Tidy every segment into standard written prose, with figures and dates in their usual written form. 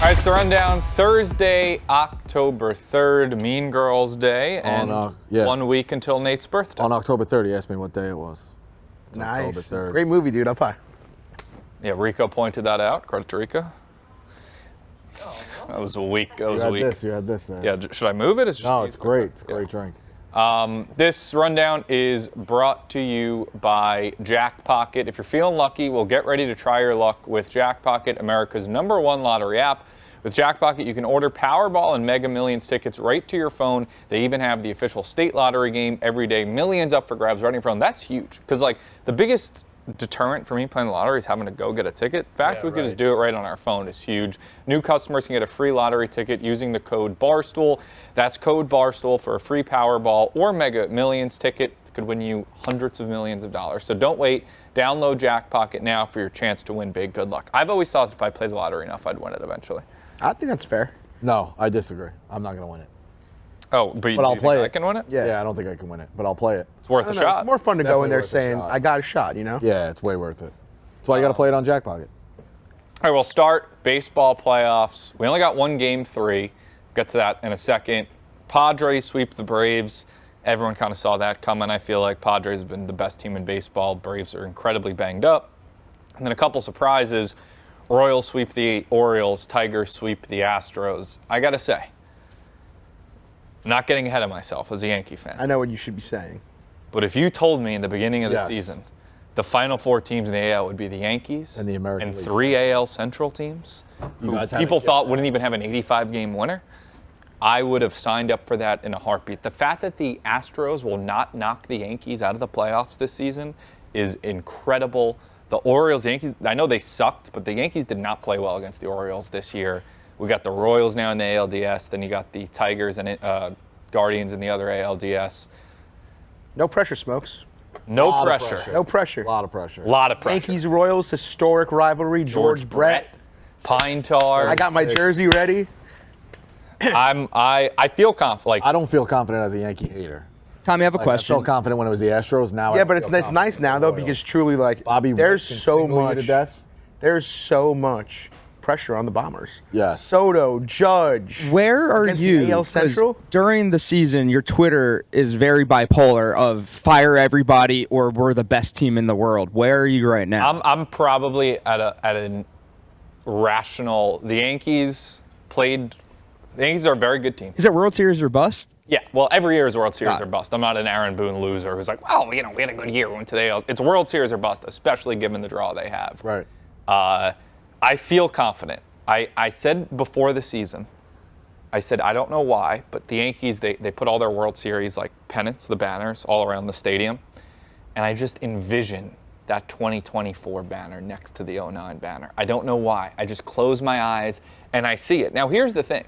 right, it's the rundown. Thursday, October 3rd, Mean Girls Day, and 1 week until Nate's birthday. On October 3rd, he asked me what day it was. It's nice. October 3rd. Great movie, dude. Up high. Yeah, Rico pointed that out. Credit to Rico. That was a week. That was a week. You had this there. Yeah, should I move it? It's just no, it's great. It's a great drink. This rundown is brought to you by Jackpot. If you're feeling lucky, well, get ready to try your luck with Jackpot, America's #1 lottery app. With Jackpot, you can order Powerball and Mega Millions tickets right to your phone. They even have the official state lottery game every day. Millions up for grabs right on your phone. That's huge. Because, like, the biggest deterrent for me playing the lottery is having to go get a ticket. The fact we could just do it right on our phone is huge. New customers can get a free lottery ticket using the code Barstool. That's code Barstool for a free Powerball or Mega Millions ticket. It could win you hundreds of millions of dollars. So don't wait. Download Jackpot now for your chance to win big. Good luck. I've always thought if I played the lottery enough, I'd win it eventually. I think that's fair. No, I disagree. I'm not going to win it. Oh, but I'll play it. I can win it? Yeah, I don't think I can win it, but I'll play it. It's worth a shot. It's more fun to go in there Definitely saying, I got a shot, you know? Yeah, it's way worth it. That's why you got to play it on Jackpot. All right, we'll start baseball playoffs. We only got one game 3. We'll get to that in a second. Padres sweep the Braves. Everyone kind of saw that coming. I feel like Padres have been the best team in baseball. Braves are incredibly banged up. And then a couple surprises. Royals sweep the Orioles. Tigers sweep the Astros. I got to say, I'm not getting ahead of myself as a Yankee fan. I know what you should be saying. But if you told me in the beginning of the season, the final 4 teams in the AL would be the Yankees and the American and League 3 AL Central teams, who people thought wouldn't even have an 85-game winner, I would have signed up for that in a heartbeat. The fact that the Astros will not knock the Yankees out of the playoffs this season is incredible. The Orioles, the Yankees, I know they sucked, but the Yankees did not play well against the Orioles this year. We got the Royals now in the ALDS. Then you got the Tigers and Guardians in the other ALDS. No pressure, Smokes. No pressure. No pressure. A lot of pressure. Lot of pressure. Yankees, Royals, historic rivalry. George Brett. Pine Tar. I got my jersey ready. I feel confident. I don't feel confident as a Yankee hater. Tommy, I have a question. I felt confident when it was the Astros. Now, yeah, but it's nice now though because truly, like, Bobby there's so much. There's so much pressure on the Bombers. Yes. Soto, Judge. Where are you? The AL Central? During the season, your Twitter is very bipolar of fire everybody or we're the best team in the world. Where are you right now? I'm probably at an rational. The Yankees are a very good team. Is it World Series or bust? Yeah, well, every year is World Series or bust. I'm not an Aaron Boone loser who's like, well, we had a good year. We went to the AL. It's World Series or bust, especially given the draw they have. Right. I feel confident. I said before the season, I said, I don't know why, but the Yankees, they put all their World Series, like, pennants, the banners, all around the stadium. And I just envision that 2024 banner next to the 09 banner. I don't know why. I just close my eyes and I see it. Now, here's the thing.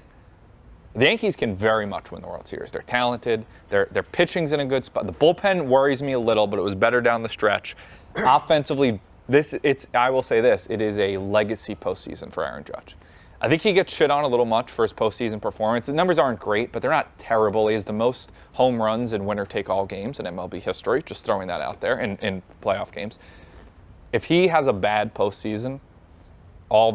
The Yankees can very much win the World Series. They're talented. Their pitching's in a good spot. The bullpen worries me a little, but it was better down the stretch. Offensively, I will say this, it is a legacy postseason for Aaron Judge. I think he gets shit on a little much for his postseason performance. The numbers aren't great, but they're not terrible. He has the most home runs in winner-take-all games in MLB history, just throwing that out there in playoff games. If he has a bad postseason, all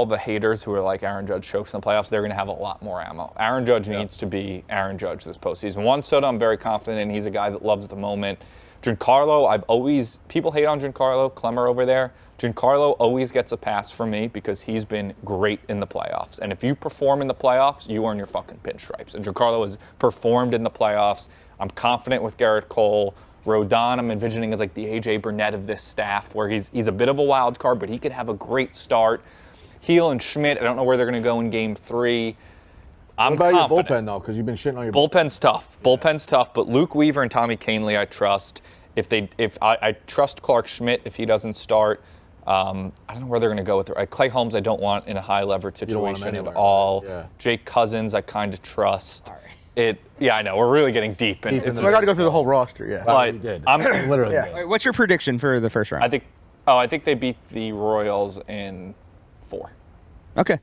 the haters who are like Aaron Judge chokes in the playoffs, they're going to have a lot more ammo. Aaron Judge needs to be Aaron Judge this postseason. Juan Soto, I'm very confident in. He's a guy that loves the moment. Giancarlo, people hate on Giancarlo, Clemmer over there. Giancarlo always gets a pass from me because he's been great in the playoffs. And if you perform in the playoffs, you earn your fucking pinstripes. And Giancarlo has performed in the playoffs. I'm confident with Garrett Cole. Rodon, I'm envisioning as like the A.J. Burnett of this staff, where he's a bit of a wild card, but he could have a great start. Heel and Schmidt, I don't know where they're going to go in Game 3. I'm what about confident. Your bullpen, though? Because you've been shitting on your bullpen's tough. Bullpen's tough, but Luke Weaver and Tommy Kahnle I trust. I trust Clark Schmidt if he doesn't start. I don't know where they're going to go with it. Clay Holmes I don't want in a high leverage situation at all. Yeah. Jake Cousins I kind of trust. I know we're really getting deep, and so I got to go through the whole roster. Yeah, but you did. I'm literally. Yeah. Did. What's your prediction for the first round? I think they beat the Royals in 4. Okay.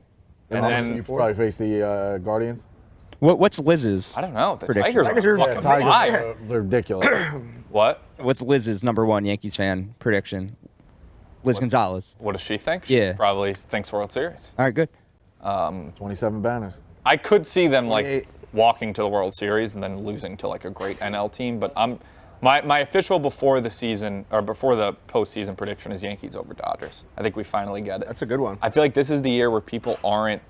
And then you probably face the Guardians. What's Liz's? I don't know. The prediction? Tigers are fucking fire. They're ridiculous. What? What's Liz's #1 Yankees fan prediction? Liz Gonzalez. What does she think? Yeah. She probably thinks World Series. All right, good. 27 banners. I could see them 28. walking to the World Series and then losing to a great NL team, but my official before the season or before the postseason prediction is Yankees over Dodgers. I think we finally get it. That's a good one. I feel like this is the year where people aren't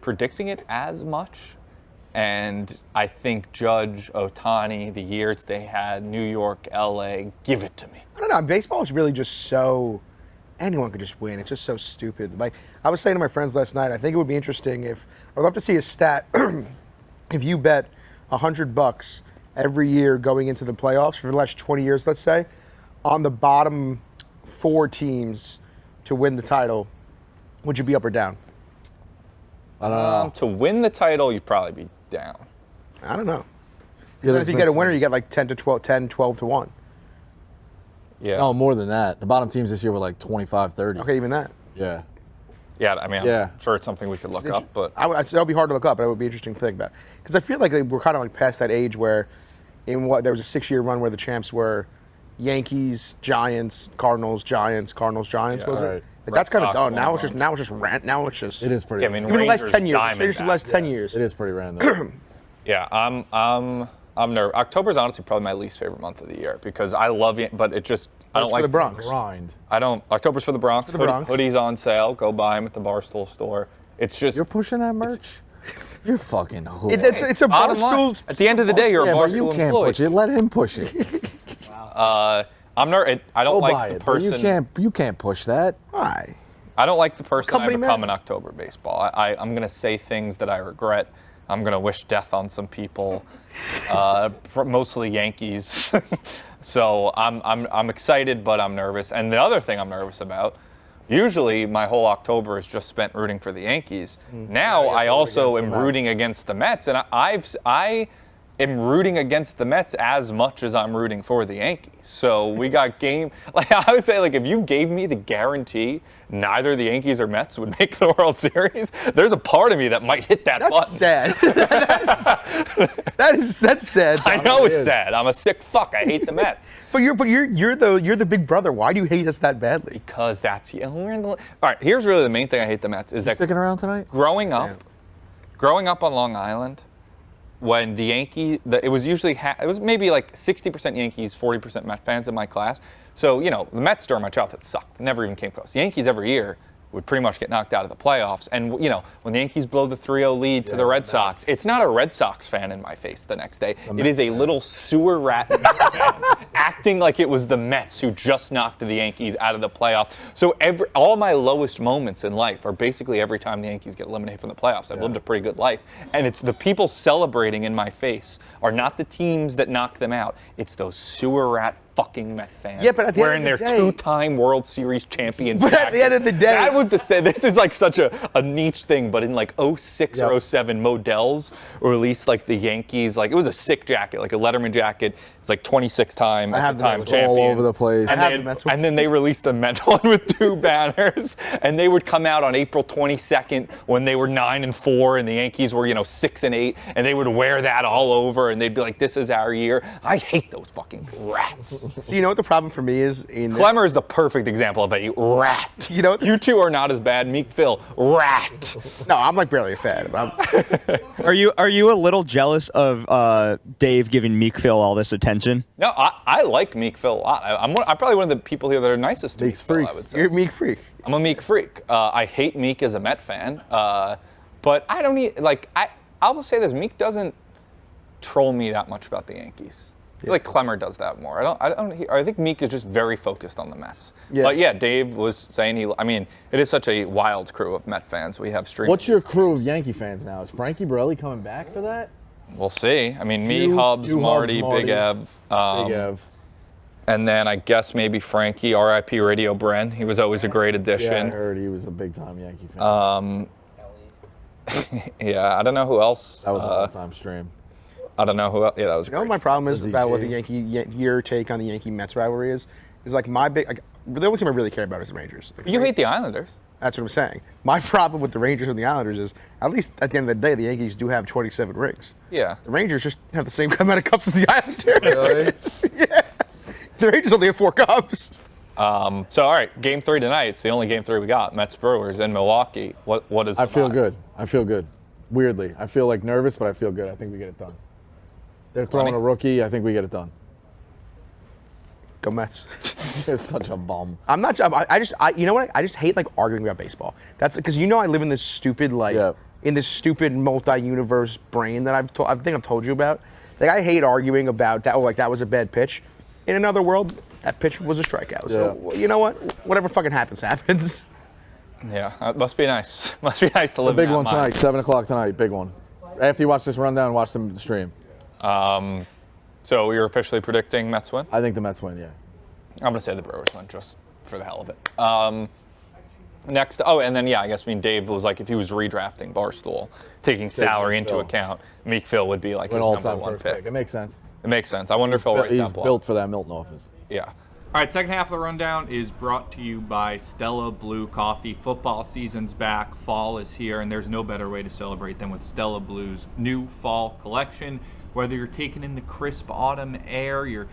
predicting it as much, and I think Judge, Ohtani, the years they had, New York, LA, give it to me. I don't know. Baseball is really just so. Anyone could just win. It's just so stupid. Like I was saying to my friends last night, I think it would be interesting if I'd love to see a stat. If you bet $100 every year going into the playoffs for the last 20 years, let's say, on the bottom 4 teams to win the title, would you be up or down? I don't know. To win the title, you'd probably be down. I don't know. Yeah, If you get a winner, you get like 10 to 12, 10, 12 to 1. Yeah. No, more than that. The bottom teams this year were like 25, 30. Okay, even that. Yeah. Yeah, I mean, Yeah. I'm sure it's something we could look up, but It'll be hard to look up, but it would be interesting to think about. Because I feel like we're kind of like past that age where, there was a 6-year run where the champs were Yankees, Giants, Cardinals, Giants, Cardinals, Giants. Yeah. Was it? Right. Like, that's kind of Sox done. won Now a it's just Now it's just. It is pretty. yeah, I mean, Even the last Rangers, 10 years. Change the last 10 Diamondbacks. years. It is pretty random. Yeah, I'm nervous. October's honestly probably my least favorite month of the year because I love it, but it just I don't It's like for the Bronx. Grind. I don't. October's for the Bronx. For the Bronx. Hoodies on sale. Go buy them at the Barstool store. It's just You're pushing that merch? You're fucking hood. It's a bottom line. Barstool. At the end of the day, you're yeah, a but you Barstool can't employee. push it. Let him push it. I'm nervous. I don't Go buy like the it. But person. you can't push that. Why? I don't like the person I Company become man. in October baseball. I'm gonna say things that I regret. I'm gonna wish death on some people, mostly Yankees. So I'm excited, but I'm nervous. And the other thing I'm nervous about. Usually, my whole October is just spent rooting for the Yankees. Now I also am rooting against the Mets, and I am rooting against the Mets as much as I'm rooting for the Yankees. So we got game. Like I would say, like if you gave me the guarantee neither the Yankees or Mets would make the World Series, there's a part of me that might hit that That's button. sad. That's sad. I know it's sad. I'm a sick fuck. I hate the Mets. But you're the big brother. Why do you hate us that badly? Because that's all right. Here's really the main thing I hate the Mets is that Sticking around tonight? growing up on Long Island, when the it was usually it was maybe like 60% Yankees, 40% Met fans in my class. So the Mets during my childhood sucked. Never even came close. The Yankees every year would pretty much get knocked out of the playoffs. And when the Yankees blow the 3-0 lead to the Red Sox, it's not a Red Sox fan in my face the next day. It is a little sewer rat acting like it was the Mets who just knocked the Yankees out of the playoffs. So all my lowest moments in life are basically every time the Yankees get eliminated from the playoffs. I've lived a pretty good life. And it's the people celebrating in my face are not the teams that knock them out. It's those sewer rat fucking Met fans. Yeah, but at the wearing end of the their day- 2-time World Series champion. But at the end of the day- that was this is like such a niche thing, but in like 06 Yep. or 07, Modell's released like the Yankees, like it was a sick jacket, like a Letterman jacket. It's like 26-time at the time those champions. all over the place. And, I have they- them, that's what- and then they released the Met one with 2 banners, and they would come out on April 22nd when they were 9-4, and the Yankees were 6-8, and they would wear that all over, and they'd be like, "This is our year." I hate those fucking rats. So you know what the problem for me is? Clemmer is the perfect example of a rat. You two are not as bad. Meek Phil, rat. No, I'm like barely a fan. Are you a little jealous of Dave giving Meek Phil all this attention? No, I like Meek Phil a lot. I'm probably one of the people here that are nicest to Meek Meek's Phil, I freaks. would say. You're a Meek freak. I'm a Meek freak. I hate Meek as a Met fan, but I don't need I will say this: Meek doesn't troll me that much about the Yankees. I feel like Clemmer does that more. I think Meek is just very focused on the Mets. Yeah. But yeah, Dave was saying it is such a wild crew of Met fans. We have streaming. What's your crew of Yankee fans now? Is Frankie Borelli coming back for that? We'll see. I mean, me, You, Hubs, Marty, Marty, Big Ev. Big Ev. And then I guess maybe Frankie, R.I.P. Radio Bren. He was always a great Yeah, I addition. heard he was a big time Yankee fan. Yeah, I don't know who else. That was an all-time stream. I don't know who else. Yeah, that was You know great. what my problem is Was he about what the big? your take on the Yankee Mets rivalry is like my big. The only team I really care about is the Rangers. Like, You hate the Islanders. That's what I'm saying. My problem with the Rangers and the Islanders is, at least at the end of the day, the Yankees do have 27 rings. Yeah. The Rangers just have the same amount of cups as the Islanders. Really? Yeah. The Rangers only have 4 cups. So, all right, Game 3 tonight. It's the only Game 3 we got. Mets Brewers in Milwaukee. What is the I feel vibe? good. I feel good. Weirdly, I feel like nervous, but I feel good. I think we get it done. They're throwing Ronnie? a rookie. I think we get it done. Go Mets. It's such a bum. I'm not. You know what? I just hate like arguing about baseball. That's because I live in this stupid in this stupid multi-universe brain that I think I've told you about. Like I hate arguing about that. Oh, like that was a bad pitch. In another world, that pitch was a strikeout. So you know what? Whatever fucking happens, happens. Yeah, it must be nice. Must be nice to live Big in that one mind. tonight, 7 o'clock tonight. Big one. After you watch this rundown, watch the stream. So you're officially predicting Mets win? I think the Mets win. Yeah. I'm going to say the Brewers win just for the hell of it. Next, and then, I guess, Dave was like, if he was redrafting Barstool, taking salary into Phil. account, Meek Phil would be like Win his all number time one first pick. It makes sense. It makes sense. I wonder if he'll write He's that block. built for that Milton office. Yeah. All right, second half of the rundown is brought to you by Stella Blue Coffee. Football season's back, fall is here, and there's no better way to celebrate than with Stella Blue's new fall collection. Whether you're taking in the crisp autumn air, you're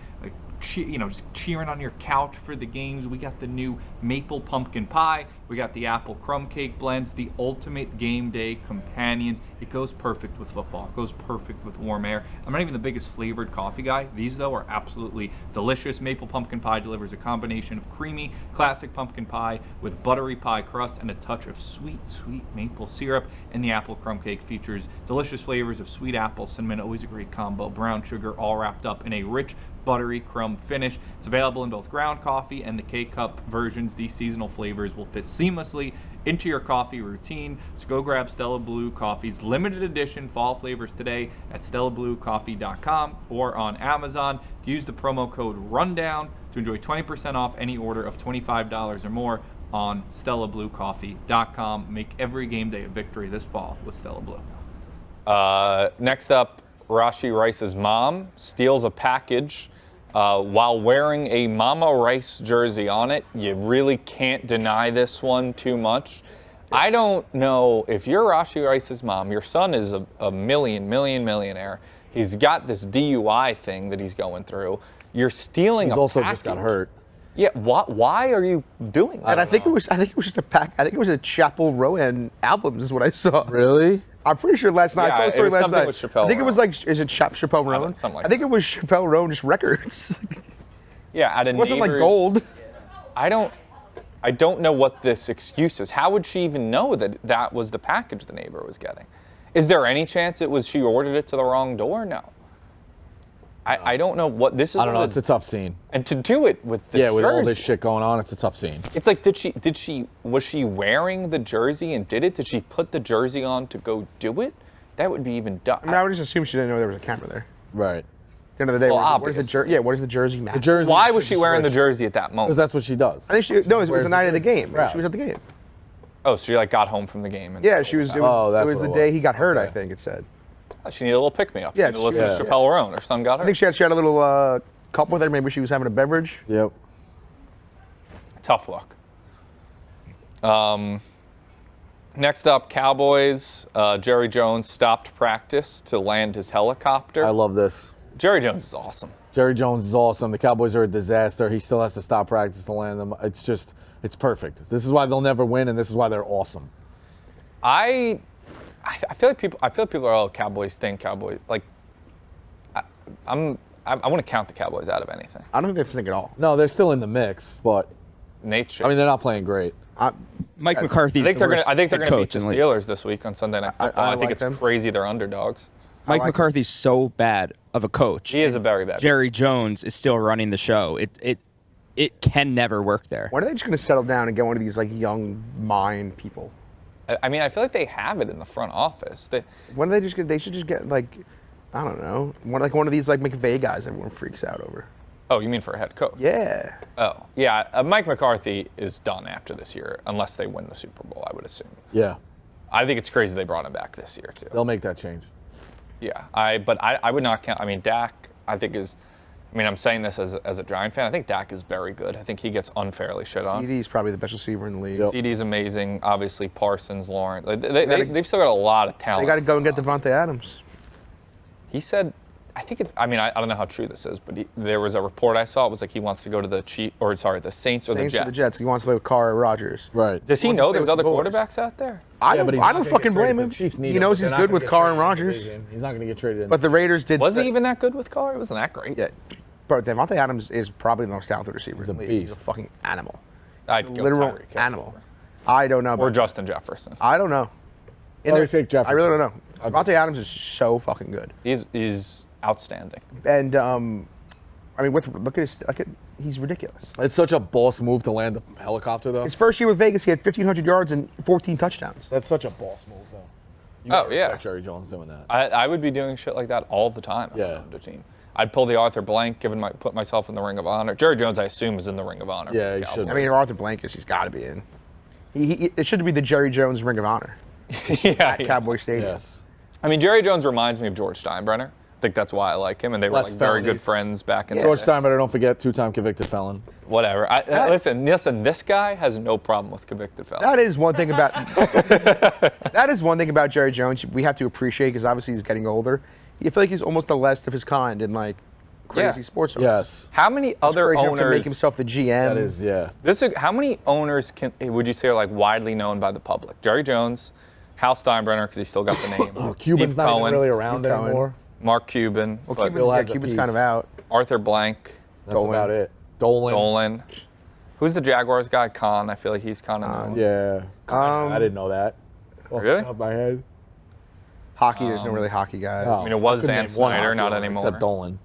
just cheering on your couch for the games, we got the new maple pumpkin pie, we got the apple crumb cake blends, the ultimate game day companions. It goes perfect with football. It goes perfect with warm air. I'm not even the biggest flavored coffee guy. These, though, are absolutely delicious. Maple pumpkin pie delivers a combination of creamy, classic pumpkin pie with buttery pie crust and a touch of sweet, sweet maple syrup. And the apple crumb cake features delicious flavors of sweet apple, cinnamon, always a great combo, brown sugar, all wrapped up in a rich, buttery crumb finish. It's available in both ground coffee and the K-Cup versions. These seasonal flavors will fit seamlessly into your coffee routine. So go grab Stella Blue Coffee's limited edition fall flavors today at StellaBlueCoffee.com or on Amazon. Use the promo code RUNDOWN to enjoy 20% off any order of $25 or more on StellaBlueCoffee.com. Make every game day a victory this fall with Stella Blue. Next up, Rashee Rice's mom steals a package while wearing a Momma Rice jersey on it. You really can't deny this one too much. I don't know if you're Rashee Rice's mom. Your son is a millionaire. He's got this DUI thing that he's going through. You're stealing He's a also package. just got hurt. Yeah, why are you doing that? And I think it was just a pack. I think it was a Chapel Rowan albums is what I saw. Really? I'm pretty sure last night. Yeah, I saw the it story was last something night. with Chappelle I think it was Rowan. like, is it Chappelle Rowan? Something like I think that. it was Chappelle Rowan just records. Yeah, at a It wasn't like neighbor's- gold. I don't know what this excuse is. How would she even know that that was the package the neighbor was getting? Is there any chance it was she ordered it to the wrong door? No. I don't know what this is. I don't know. It's a tough scene. And to do it with the jersey. With all this shit going on, it's a tough scene. It's like, was she wearing the jersey and did it? Did she put the jersey on to go do it? That would be even dumb. I mean, I would just assume she didn't know there was a camera there. Right. At the end of the day, Well, what is the jersey? Yeah, what is the jersey match? The jersey. Why was she wearing the jersey at that Because moment? that's what she does. I think she. No, it was Where's the the night of the jersey? game. Right. She was at the game. Oh, so she got home from the game. And Yeah, she was. It was, Oh, that's it was what the it day was. he got hurt. I Okay. think it said. She needed a little pick-me-up. Yeah, She needed to listen yeah. to Chappelle Rowan. Her son got hurt. I think she had a little cup with her. Maybe she was having a beverage. Yep. Tough luck. Next up, Cowboys. Jerry Jones stopped practice to land his helicopter. I love this. Jerry Jones is awesome. Jerry Jones is awesome. The Cowboys are a disaster. He still has to stop practice to land them. It's perfect. This is why they'll never win, and this is why they're awesome. I feel like people are, oh, Cowboys stink, Cowboys. Like, I want to count the Cowboys out of anything. I don't think that's a thing at all. No, they're still in the mix, but Nate should. I mean, they're not playing great. Mike That's- McCarthy's I think the they're worst gonna beat head the coach in the league. Steelers this week on Sunday Night Football. I think like it's them. crazy they're underdogs. Mike like McCarthy's so bad of a coach. He is a very bad. Jerry Jones is still running the show. It can never work there. When are they just going to settle down and get one of these like young mind people? I mean, I feel like they have it in the front office. When are they just get? They should just get like, I don't know, one of these like McVay guys everyone freaks out over. Oh, you mean for a head coach? Yeah. Oh, yeah. Mike McCarthy is done after this year, unless they win the Super Bowl, I would assume. Yeah, I think it's crazy they brought him back this year, too. they'll make that change. Yeah, but I would not count. I mean, Dak, I think is. I mean, I'm saying this as a Giant fan. I think Dak is very good. I think he gets unfairly shit on. CD's probably the best receiver in the league. Yep. CD's amazing. Obviously, Parsons, Lawrence. They've still got a lot of talent. They got to go and get Devontae Adams. He said, I think it's. I mean, I don't know how true this is, but there was a report I saw. It was like he wants to go to the the Saints or the Jets. Saints or the Jets. He wants to play with Carr or Rodgers. Right. Does he Wants to know play there's with other the boys. quarterbacks out there? I Yeah, but don't. he's I not don't gonna fucking get traded. blame him. The Chiefs need He him, knows but he's they're good not with gonna get Carr and traded in the Rodgers. division. He's not going to get traded in. But the Raiders did. Was he even that good with Carr? It wasn't that great. Yeah, bro. Devontae Adams is probably the most talented receiver. He's a in the league. He's a beast. fucking animal. I'd A go literal Tyreek Hill. animal. I don't know. Or But Justin Jefferson. I don't know. Probably take Jefferson. I really don't know. I'd Devontae Adams is so fucking good. He's outstanding. And I mean, look at he's ridiculous. It's such a boss move to land a helicopter, though. His first year with Vegas, he had 1,500 yards and 14 touchdowns. That's such a boss move, though. You Oh, gotta yeah. respect Jerry Jones doing that. I would be doing shit like that all the time if I Yeah. owned a team. I'd pull the Arthur Blank, put myself in the Ring of Honor. Jerry Jones, I assume, is in the Ring of Honor. Yeah, for the he should Cowboys. I mean, Arthur Blankus, he's got to be in. It should be the Jerry Jones Ring of Honor yeah, at Cowboy Stadium. Yes. I mean, Jerry Jones reminds me of George Steinbrenner. I think that's why I like him, and they were Less like very good felonies. friends back in the George day. Steinbrenner, don't forget, two-time convicted felon. Whatever. Listen, this guy has no problem with convicted felons. That is one thing about Jerry Jones we have to appreciate because obviously he's getting older. I feel like he's almost the last of his kind in like crazy Yeah. sports. Yes. How many It's other crazy enough to owners? make himself the GM. That is, yeah. How many owners would you say are like widely known by the public? Jerry Jones, Hal Steinbrenner because he's still got the name. Cuban's Steve not even Cohen, really around Steve Cohen. anymore. Mark Cuban, Well, but Bill has a Cuban's piece. kind of out. Arthur Blank, That's Dolan. about it. Dolan. Who's the Jaguars guy? Khan. I feel like he's kind of known. Yeah. I didn't know that. Off Really? the top of my head. Hockey, there's no really hockey guys. Oh, I mean, it was couldn't Dan name one Snyder, hockey not owner anymore. Except Dolan.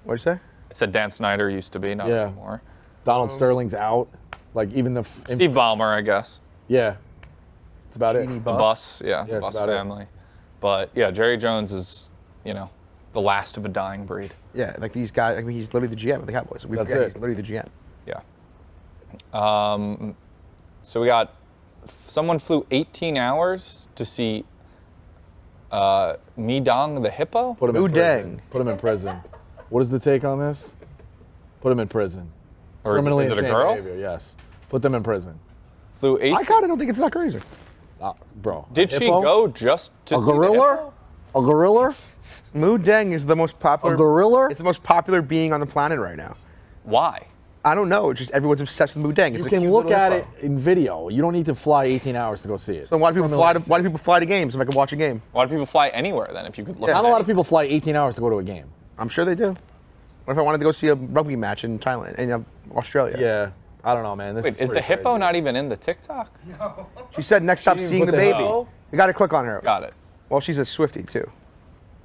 What'd you say? I said Dan Snyder used to be, not Yeah. anymore. Donald Sterling's out. Like, even the... Steve Ballmer, I guess. Yeah. That's about Genie it. The Buff. Bus, yeah, the that's Bus about it. family. But yeah, Jerry Jones is, the last of a dying breed. Yeah, like these guys. I mean, he's literally the GM of the Cowboys. We That's forget it. he's literally the GM. Yeah. So we got someone flew 18 hours to see Mi Dong the hippo. Put him in Moo prison. Deng. Put him in prison. What is the take on this? Put him in prison. Or is it a insane girl? behavior, yes. Put them in prison. Flew 18. I kind of don't think it's that crazy. Bro. Did she hippo? go just to A see the gorilla? hippo? A gorilla? Moo Deng is the most popular. A gorilla? It's the most popular being on the planet right now. Why? I don't know. It's just everyone's obsessed with Moo Deng. It's You a can cute look little at hippo. it in video. You don't need to fly 18 hours to go see it. So why do people fly? Why do people fly to games if I can watch a game? Why do people fly anywhere then if you could look Yeah. at Not a lot any- of people fly 18 hours to go to a game. I'm sure they do. What if I wanted to go see a rugby match in Thailand and Australia? Yeah. I don't know, man. This Wait, is the pretty hippo crazy. not even in the TikTok? She said next stop didn't seeing put the the baby. hippo? You got to click on her. Got it. Well, she's a Swiftie too.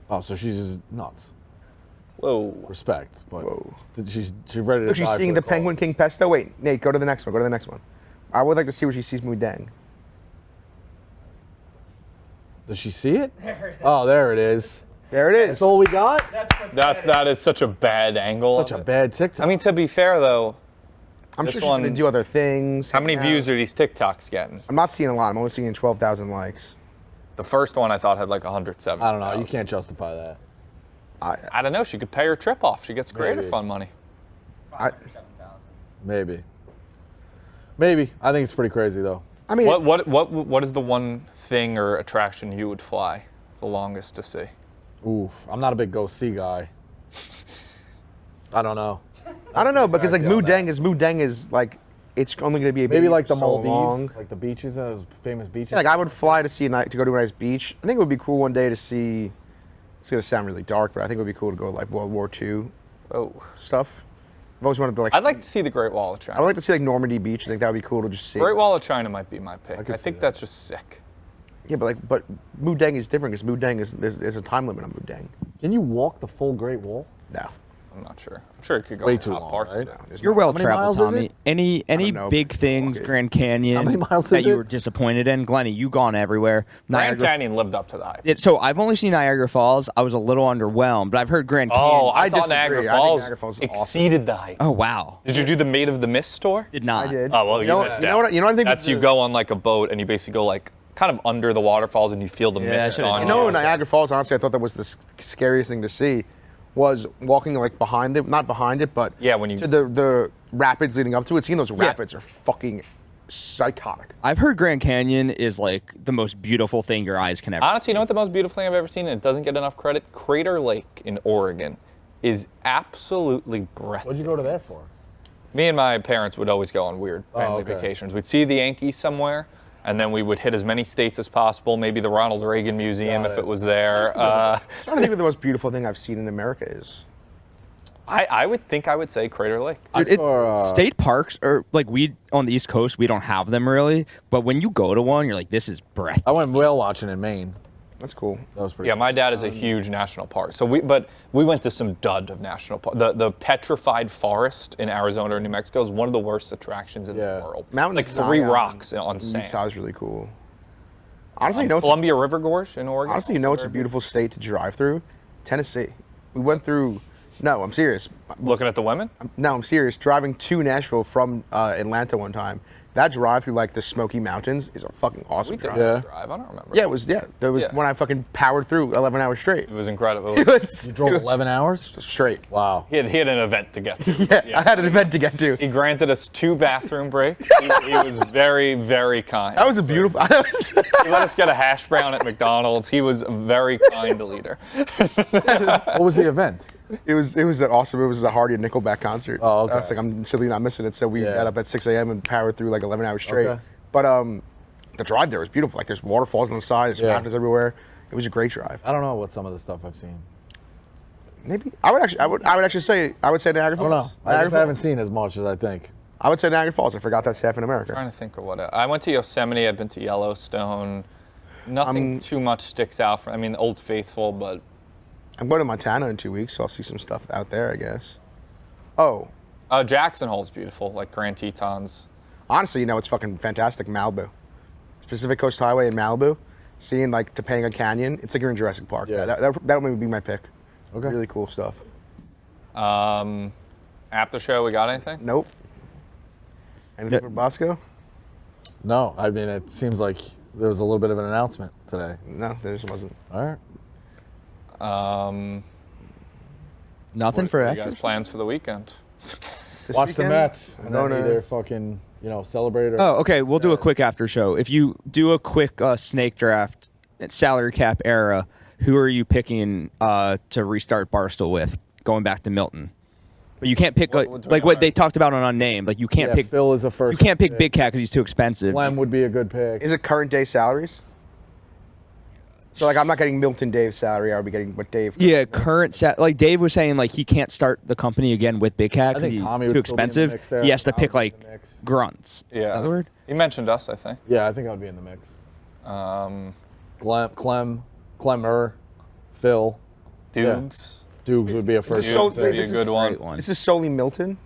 Oh, so she's just nuts. Whoa. Respect. But Whoa. she's ready to Look, she's die seeing for the cause. Penguin King Pesto. Wait, Nate, go to the next one. Go to the next one. I would like to see where she sees Moo Deng. Does she see it? Oh, there it is. There it is. That's all we got? That is such a bad angle. Such of a it. bad TikTok. I mean, to be fair though, I'm this sure she's going to one- do other things. how many views are these TikToks getting? I'm not seeing a lot. I'm only seeing 12,000 likes. The first one I thought had like 170. I don't know. You can't justify that. I don't know. She could pay her trip off. She gets creator Maybe. fund money. Maybe. Maybe. I think it's pretty crazy, though. I mean, What is the one thing or attraction you would fly the longest to see? Oof. I'm not a big go see guy. I don't know. I don't know because like Yeah, Moo man. Deng is like it's only going to be a Maybe baby like for the so Maldives, long. like the beaches, those famous beaches. Yeah, like I would fly to go to a nice beach. I think it would be cool one day to see. It's going to sound really dark, but I think it would be cool to go like World War II Oh, stuff. I've always wanted to like. I'd like to see the Great Wall of China. I would like to see like Normandy Beach. I think that would be cool to just see. Great Wall of China might be my pick. could I see think that. that's just sick. Yeah, but Moo Deng is different because Moo Deng is there's a time limit on Moo Deng. Can you walk the full Great Wall? No. I'm not sure. I'm sure it could go Way in too top long, parts right? of it. There's You're no- well many traveled, miles is Tommy. it? Any know. big things, Okay. Grand Canyon, How many miles that is you it? were disappointed in? Glennie, you gone everywhere. Grand Canyon lived up to the hype. So I've only seen Niagara Falls. I was a little underwhelmed, but I've heard Grand Canyon. Oh, I thought disagree. I Niagara think Falls Niagara Falls is awesome. exceeded the hype. Oh, wow. Did you do the Maid of the Mist tour? Did not. I did. Oh, well, you know, missed you out. know what? You know what I think? That's is you the- go on like a boat and you basically go like kind of under the waterfalls and you feel the Yeah, I mist should've on done you. You know, in Niagara Falls, honestly, I thought that was the scariest thing to see, was walking like behind it, not behind it, but Yeah, when you- to the rapids leading up to it. Seeing those rapids are fucking psychotic. I've heard Grand Canyon is like the most beautiful thing your eyes can ever. Honestly, you know what the most beautiful thing I've ever seen, and it doesn't get enough credit? Crater Lake in Oregon is absolutely breathtaking. What'd you go to there for? Me and my parents would always go on weird family okay. vacations. We'd see the Yankees somewhere, and then we would hit as many states as possible, maybe the Ronald Reagan Museum Got if it. it was there. I'm trying to think what the most beautiful thing I've seen in America is. I would say Crater Lake. State parks are like we on the East Coast. We don't have them really, but when you go to one, you're like, this is breathtaking. I went whale watching in Maine. That's cool. That was pretty Yeah, cool. my dad is a huge national park. So we went to some dud of national park. The petrified forest in Arizona or New Mexico is one of the worst attractions in the world. Mountain it's like 3 Zion rocks on sand. Utah is really cool. Honestly, you know, Columbia River Gorge in Oregon. honestly, you know, it's a beautiful state to drive through. Tennessee. We went through. No, I'm serious. Looking at the women? No, I'm serious. Driving to Nashville from Atlanta one time. That drive through like the Smoky Mountains is a fucking awesome We did drive. Yeah. drive. I don't remember. Yeah, it was. Yeah, there was Yeah. when I fucking powered through 11 hours straight. It was incredible. It was You drove 11 hours? straight. Wow. He had an event to get to. Yeah, I had an event to get to. He granted us 2 bathroom breaks. He was very, very kind. That was a beautiful. He let us get a hash brown at McDonald's. He was a very kind leader. What was the event? It was an awesome. It was a Hardy and Nickelback concert. Oh, okay. I was like, I'm simply not missing it. So we Yeah. got up at 6 a.m. and powered through like 11 hours straight. Okay. But the drive there was beautiful. Like there's waterfalls on the side, there's Yeah. mountains everywhere. It was a great drive. I don't know what some of the stuff I've seen. Maybe I would actually say Niagara I Falls. don't know. I Niagara just haven't Falls. seen as much as I think. I would say Niagara Falls. I forgot that's half in America. Trying to think of what I went to Yosemite. I've been to Yellowstone. Nothing too much sticks out. I mean, Old Faithful, but I'm going to Montana in 2 weeks, so I'll see some stuff out there, I guess. Oh, Jackson Hole's beautiful, like Grand Tetons. honestly, you know, it's fucking fantastic. Malibu, Pacific Coast Highway in Malibu, seeing like Topanga Canyon. It's like you're in Jurassic Park. Yeah. That would maybe be my pick. Okay. Really cool stuff. Aftershow, we got anything? Nope. Anything for Bosco? No, I mean, it seems like there was a little bit of an announcement today. No, there just wasn't. All right. Nothing What for are you guys' Aftershow? plans for the weekend? This Watch weekend, the Mets I'm and then going to- either fucking, celebrate or. Oh, okay. We'll do a quick after show. If you do a quick snake draft, salary cap era, who are you picking to restart Barstool with? Going back to Milton, but you can't pick what they talked about on Unnamed. Like you can't Yeah, pick. Phil is a first. You can't pick Big Cat because he's too expensive. Clem would be a good pick. Is it current day salaries? So like I'm not getting Milton Dave's salary. I would be getting what Dave. Yeah, like Dave was saying, like he can't start the company again with Big Cat I because think he's Tommy too would still be in the expensive. mix there. He has to Tommy pick would be in like the mix. grunts. Yeah. Is that the word? You mentioned us, I think. Yeah, I think I would be in the mix. Um, Clemmer, Phil, Dukes. Dukes would be a first. So- Dukes would be a this good is one. Great one. This is solely Milton.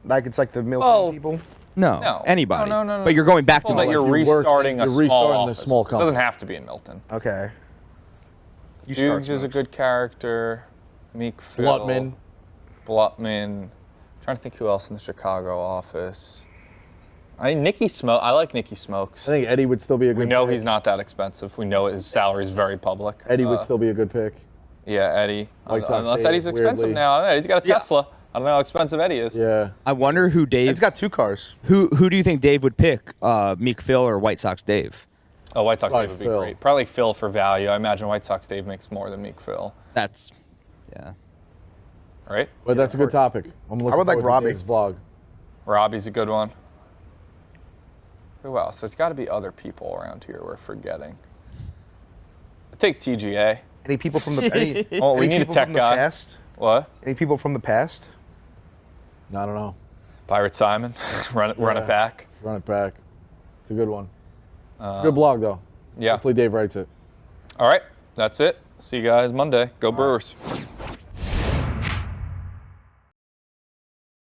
Like it's like the Milton Well, people. No, No. anybody. No. But you're going back to Well, that Milton. you're you work- restarting a you're small restarting the office. small It doesn't company. have to be in Milton. Okay. You start, Dukes is a Smokes. good character. Meek Phil. Blutman. Trying to think who else in the Chicago office. I like Nicky Smokes. I think Eddie would still be a good. We know pick. he's not that expensive. We know his salary is very public. Eddie would still be a good pick. Yeah, Eddie. White Sox Unless Dave, Eddie's expensive weirdly. now. I don't know. He's got a Yeah. Tesla. I don't know how expensive Eddie is. Yeah. I wonder who Dave. It's got 2 cars. Who do you think Dave would pick? Meek Phil or White Sox Dave? Oh, White Sox Probably Dave would be Phil. great. Probably Phil for value. I imagine White Sox Dave makes more than Meek Phil. That's, yeah. Right? But that's a good topic. I'm looking would like forward to Robbie. Dave's blog. Robbie's a good one. Who else? There's got to be other people around here we're forgetting. I'd take TGA. Any people from the? Any, Oh, we any need a people tech from the guy. Past? What? Any people from the past? I don't know. Pirate Simon. run Yeah. it back. Run it back. It's a good one. It's a good blog though. Yeah. Hopefully Dave writes it. All right. That's it. See you guys Monday. Go Brewers.